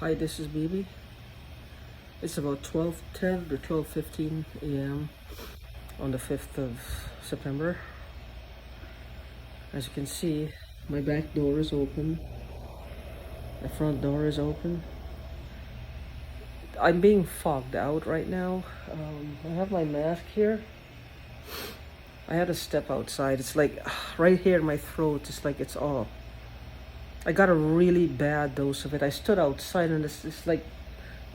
Hi, this is BB. It's about 12:10 to 12:15 a.m. on the 5th of September. As you can see, my back door is open. My front door is open. I'm being fogged out right now. I have my mask here. I had to step outside. It's like right here in my throat. It's like it's all. I got a really bad dose of it. I stood outside and it's like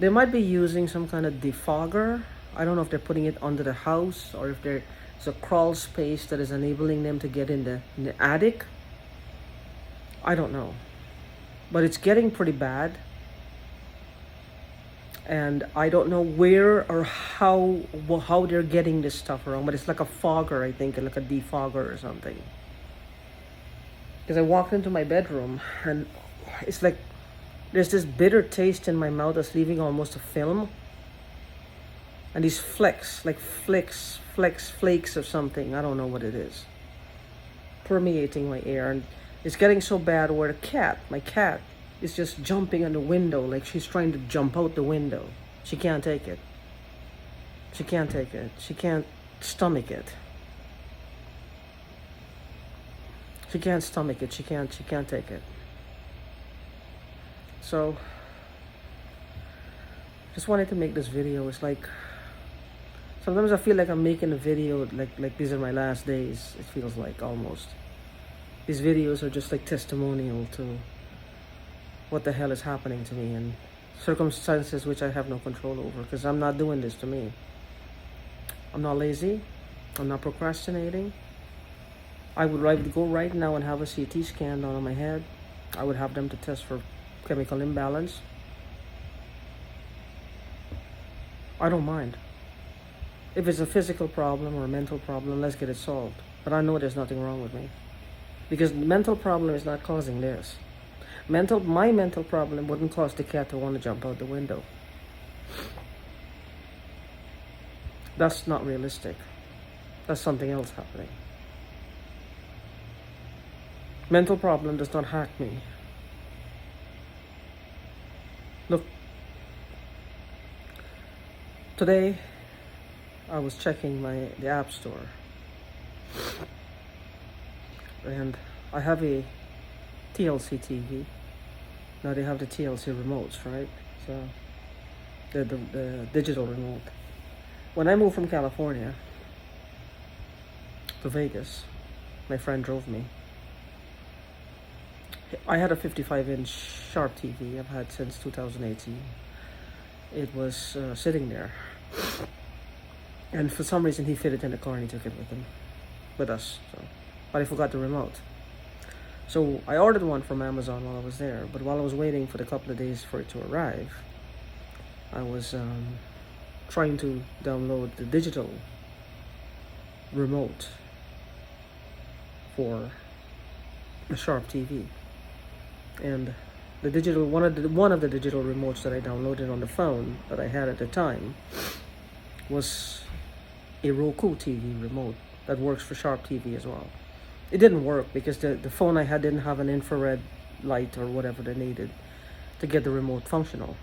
they might be using some kind of defogger. I don't know if they're putting it under the house or if there's a crawl space that is enabling them to get in the attic. I don't know. But it's getting pretty bad. And I don't know where or how they're getting this stuff around, but it's like a fogger, I think, like a defogger or something. Because I walked into my bedroom and it's like there's this bitter taste in my mouth that's leaving almost a film. And these flakes of something, I don't know what it is, permeating my air. And it's getting so bad where my cat, is just jumping on the window like she's trying to jump out the window. She can't take it. She can't take it. She can't stomach it. She can't stomach it. She can't take it. So just wanted to make this video. It's like sometimes I feel like I'm making a video like these are my last days. It feels like almost. These videos are just like testimonial to what the hell is happening to me and circumstances which I have no control over, because I'm not doing this to me. I'm not lazy. I'm not procrastinating. I would rather go right now and have a CT scan done on my head. I would have them to test for chemical imbalance. I don't mind. If it's a physical problem or a mental problem, let's get it solved. But I know there's nothing wrong with me, because the mental problem is not causing this. My mental problem wouldn't cause the cat to want to jump out the window. That's not realistic. That's something else happening. Mental problem does not hack me. Look, today I was checking the app store, and I have a TLC TV. Now they have the TLC remotes, right? So the digital remote. When I moved from California to Vegas, my friend drove me. I had a 55-inch Sharp TV I've had since 2018. It was sitting there, and for some reason he fit it in the car and he took it with us. So, but I forgot the remote. So I ordered one from Amazon while I was there, but while I was waiting for the couple of days for it to arrive, I was trying to download the digital remote for the Sharp TV. And the digital one of the digital remotes that I downloaded on the phone that I had at the time was a Roku TV remote that works for Sharp TV as well. It didn't work because the phone I had didn't have an infrared light or whatever they needed to get the remote functional.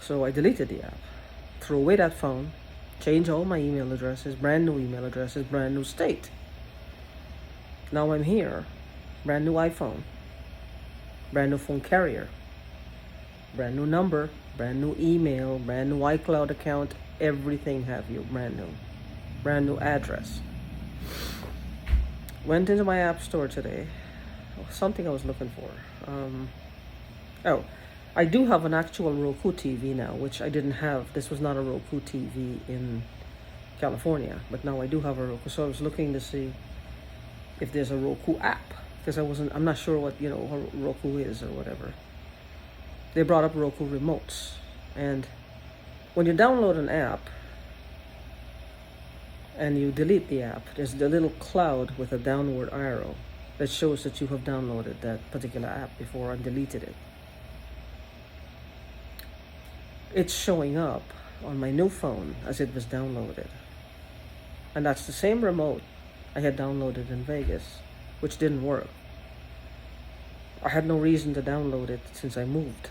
So I deleted the app, threw away that phone, changed all my email addresses, brand new email addresses, brand new state. Now I'm here, brand new iPhone, brand new phone carrier, brand new number, brand new email, brand new iCloud account, everything have you, brand new address. Went into my app store today. Something I was looking for. I do have an actual Roku TV now, which I didn't have. This was not a Roku TV in California, but now I do have a Roku. So I was looking to see if there's a Roku app, because I'm not sure what Roku is or whatever. They brought up Roku remotes, and when you download an app and you delete the app, there's the little cloud with a downward arrow that shows that you have downloaded that particular app before and deleted it. It's showing up on my new phone as it was downloaded. And that's the same remote I had downloaded in Vegas, which didn't work. I had no reason to download it since I moved,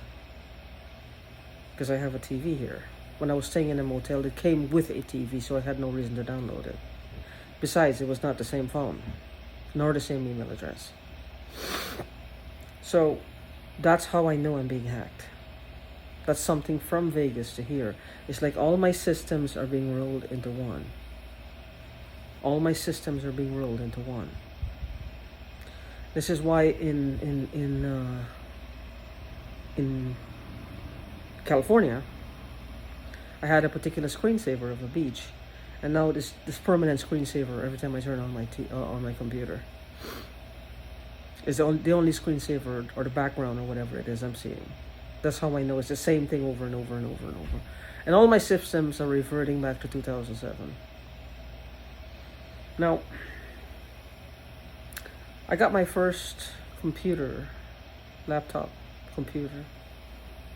because I have a TV here. When I was staying in a motel, it came with a TV, so I had no reason to download it. Besides, it was not the same phone, nor the same email address. So that's how I know I'm being hacked. That's something from Vegas to here. It's like all my systems are being rolled into one. All my systems are being rolled into one. This is why in California, I had a particular screensaver of a beach, and now this permanent screensaver every time I turn on my computer is the only screensaver or the background or whatever it is I'm seeing. That's how I know it's the same thing over and over and over and over. And all my systems are reverting back to 2007. Now, I got my first laptop computer.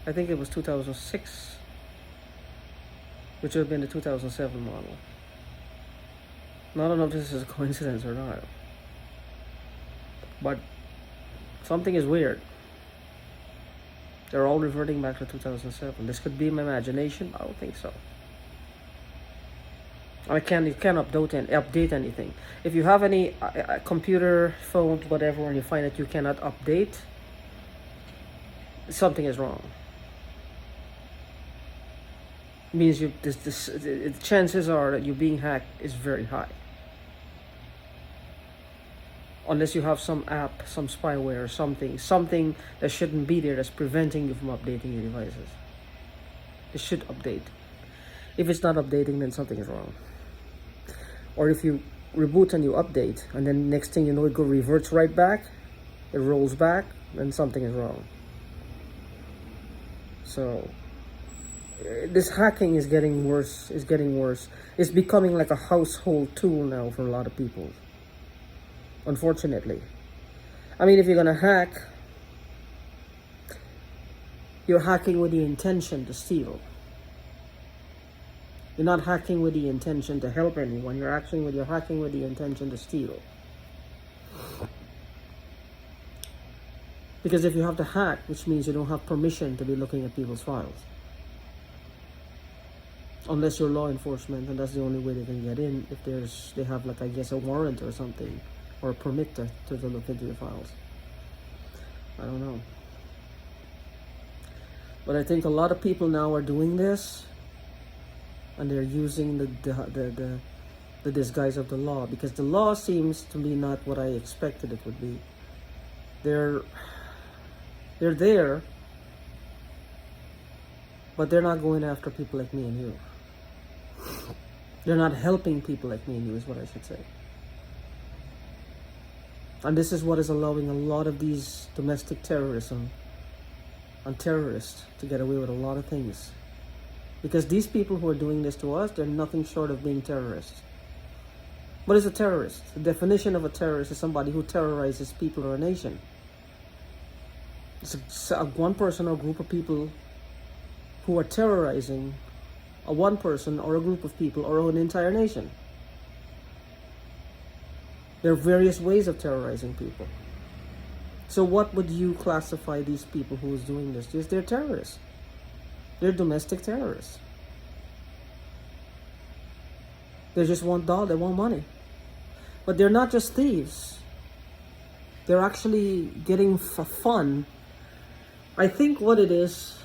I think it was 2006, which would have been the 2007 model. Now, I don't know if this is a coincidence or not, but something is weird. They're all reverting back to 2007. This could be my imagination. I don't think so. You can't update anything. If you have any computer, phone, whatever, and you find that you cannot update, something is wrong. It means the chances are that you being hacked is very high. Unless you have some app, some spyware, or something that shouldn't be there that's preventing you from updating your devices. It should update. If it's not updating, then something is wrong. Or if you reboot and you update, and then next thing you know, it reverts right back, it rolls back, then something is wrong. So this hacking is getting worse. It's becoming like a household tool now for a lot of people, unfortunately. I mean, if you're gonna hack, you're hacking with the intention to steal. You're not hacking with the intention to help anyone. You're hacking with the intention to steal. Because if you have to hack, which means you don't have permission to be looking at people's files. Unless you're law enforcement, and that's the only way they can get in, if they have, like, I guess, a warrant or something, or a permit to look into your files. I don't know. But I think a lot of people now are doing this, and they're using the disguise of the law, because the law seems to be not what I expected it would be. They're there, but they're not going after people like me and you. They're not helping people like me and you, is what I should say. And this is what is allowing a lot of these domestic terrorism and terrorists to get away with a lot of things. Because these people who are doing this to us, they're nothing short of being terrorists. What is a terrorist? The definition of a terrorist is somebody who terrorizes people or a nation. It's one person or group of people who are terrorizing a one person or a group of people or an entire nation. There are various ways of terrorizing people. So what would you classify these people who is doing this? Yes, they're terrorists. They're domestic terrorists. They just want dollars, they want money. But they're not just thieves. They're actually getting fun. I think what it is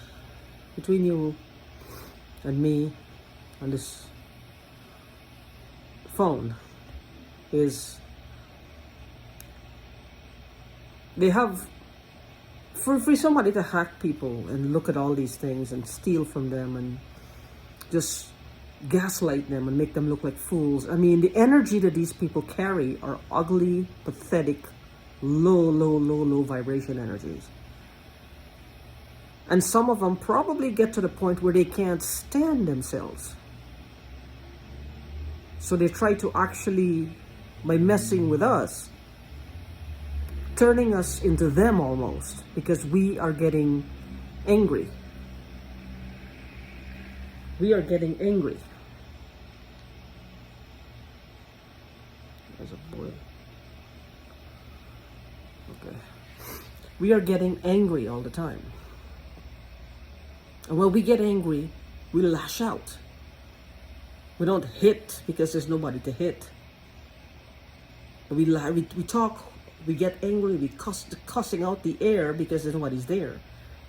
between you and me and this phone is they have, for somebody to hack people and look at all these things and steal from them and just gaslight them and make them look like fools. I mean, the energy that these people carry are ugly, pathetic, low vibration energies. And some of them probably get to the point where they can't stand themselves. So they try to actually, by messing with us, turning us into them almost, because we are getting angry. We are getting angry. There's a boil. Okay. we are getting angry all the time. And when we get angry, we lash out. We don't hit because there's nobody to hit. We talk, we get angry, we cussing out the air because there's nobody's there.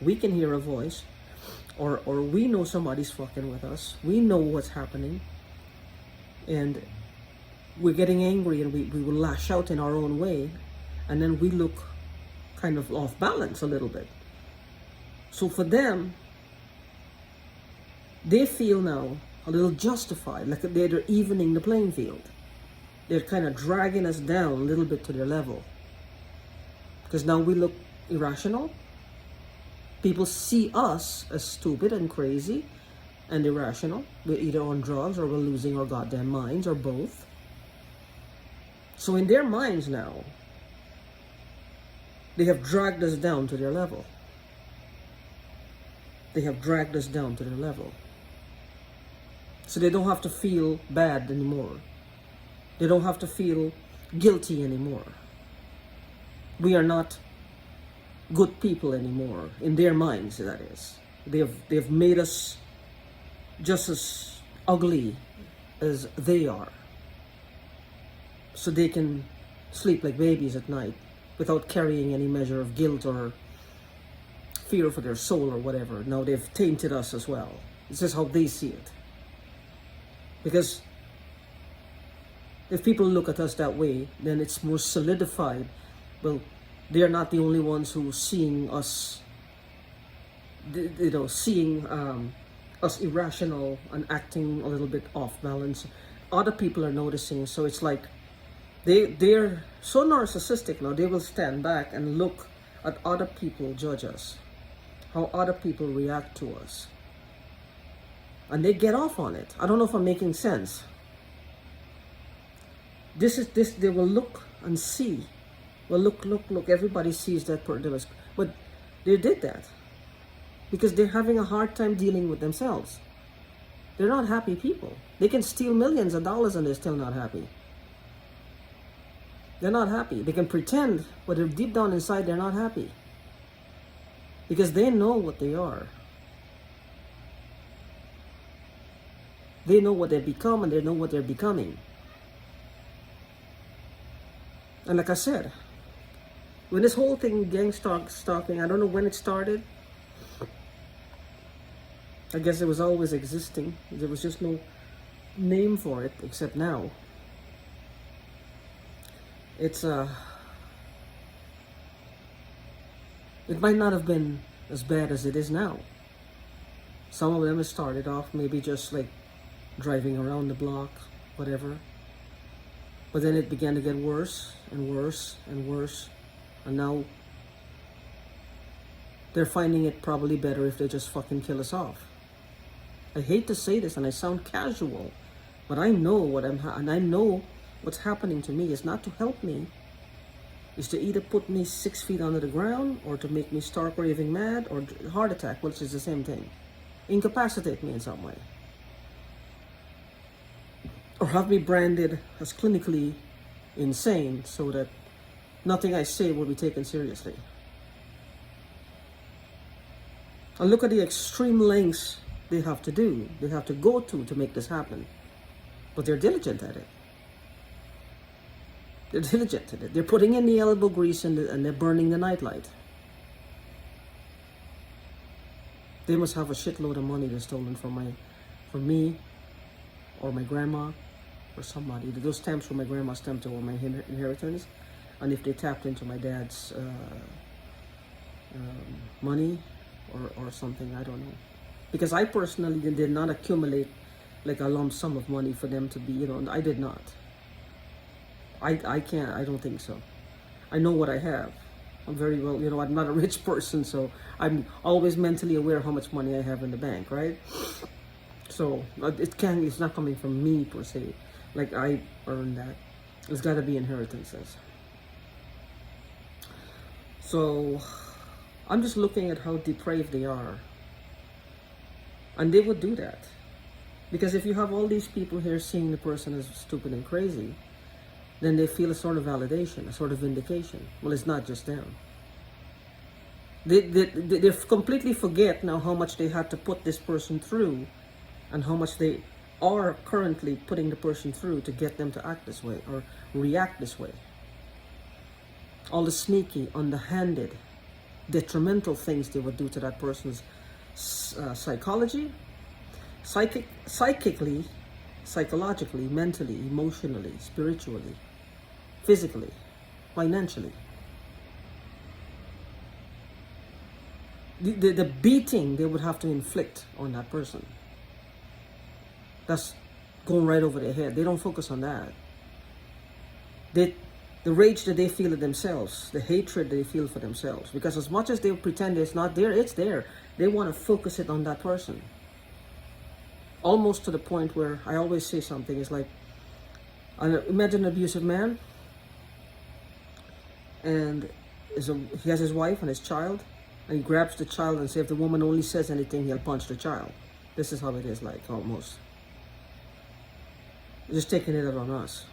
We can hear a voice, or we know somebody's fucking with us. We know what's happening. And we're getting angry, and we will lash out in our own way, and then we look kind of off balance a little bit. So for them, they feel now a little justified, like they're evening the playing field. They're kind of dragging us down a little bit to their level. Because now we look irrational. People see us as stupid and crazy and irrational. We're either on drugs or we're losing our goddamn minds, or both. So in their minds now, they have dragged us down to their level. They have dragged us down to their level. So they don't have to feel bad anymore. They don't have to feel guilty anymore. We are not good people anymore, in their minds, that is. They've made us just as ugly as they are, so they can sleep like babies at night without carrying any measure of guilt or fear for their soul or whatever. Now they've tainted us as well. This is how they see it. Because if people look at us that way, then it's more solidified. Well, they're not the only ones who seeing us, seeing us irrational and acting a little bit off balance. Other people are noticing, so it's like they're so narcissistic now. They will stand back and look at other people judge us, how other people react to us, and they get off on it. I don't know if I'm making sense. They will look and see. Well, look, everybody sees that person. But they did that because they're having a hard time dealing with themselves. They're not happy people. They can steal millions of dollars and they're still not happy. They're not happy. They can pretend, but deep down inside, they're not happy. Because they know what they are. They know what they've become, and they know what they're becoming. And like I said, when this whole thing, gang stalking, I don't know when it started. I guess it was always existing. There was just no name for it except now. It might not have been as bad as it is now. Some of them have started off maybe just like driving around the block, whatever. But then it began to get worse and worse and worse. And now they're finding it probably better if they just fucking kill us off. I hate to say this and I sound casual, but I know and I know what's happening to me is not to help me. Is to either put me 6 feet under the ground, or to make me stark raving mad, or heart attack, which is the same thing. Incapacitate me in some way. Or have me branded as clinically insane so that nothing I say will be taken seriously. And look at the extreme lengths they have to do, they have to go to make this happen. But they're diligent at it. They're diligent at it. They're putting in the elbow grease and they're burning the nightlight. They must have a shitload of money they're stolen from me, or my grandma, or somebody. Those stamps were my grandma's stamps, or my inheritance. And if they tapped into my dad's money or something, I don't know. Because I personally did not accumulate like a lump sum of money for them to be, I did not. I can't, I don't think so. I know what I have. I'm very well, I'm not a rich person, so I'm always mentally aware how much money I have in the bank, right? So it's not coming from me per se. Like I earned that. It's got to be inheritances. So I'm just looking at how depraved they are. And they would do that. Because if you have all these people here seeing the person as stupid and crazy, then they feel a sort of validation, a sort of vindication. Well, it's not just them. They completely forget now how much they had to put this person through, and how much they are currently putting the person through to get them to act this way or react this way. All the sneaky, underhanded, detrimental things they would do to that person's psychology, psychically, psychologically, mentally, emotionally, spiritually, physically, financially. The beating they would have to inflict on that person, that's going right over their head. They don't focus on that. The rage that they feel at themselves, the hatred they feel for themselves, because as much as they pretend it's not there, it's there. They want to focus it on that person. Almost to the point where I always say something, it's like, imagine an abusive man, and he has his wife and his child, and he grabs the child and says, if the woman only says anything, he'll punch the child. This is how it is like, almost. Just taking it out on us.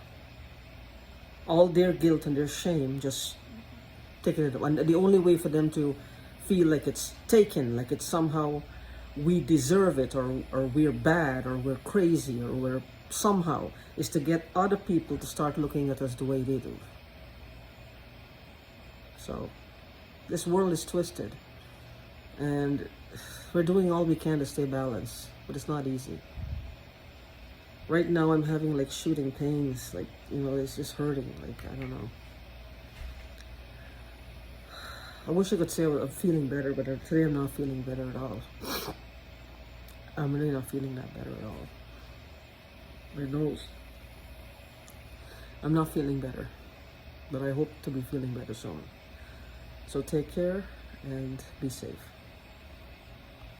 All their guilt and their shame, just taking it out. And the only way for them to feel like it's taken, like it's somehow we deserve it, or we're bad, or we're crazy, or we're somehow, is to get other people to start looking at us the way they do. So, this world is twisted, and we're doing all we can to stay balanced, but it's not easy. Right now I'm having like shooting pains, like, you know, it's just hurting, like, I don't know. I wish I could say I'm feeling better, but today I'm not feeling better at all. I'm really not feeling that better at all. My nose. I'm not feeling better, but I hope to be feeling better soon. So take care and be safe.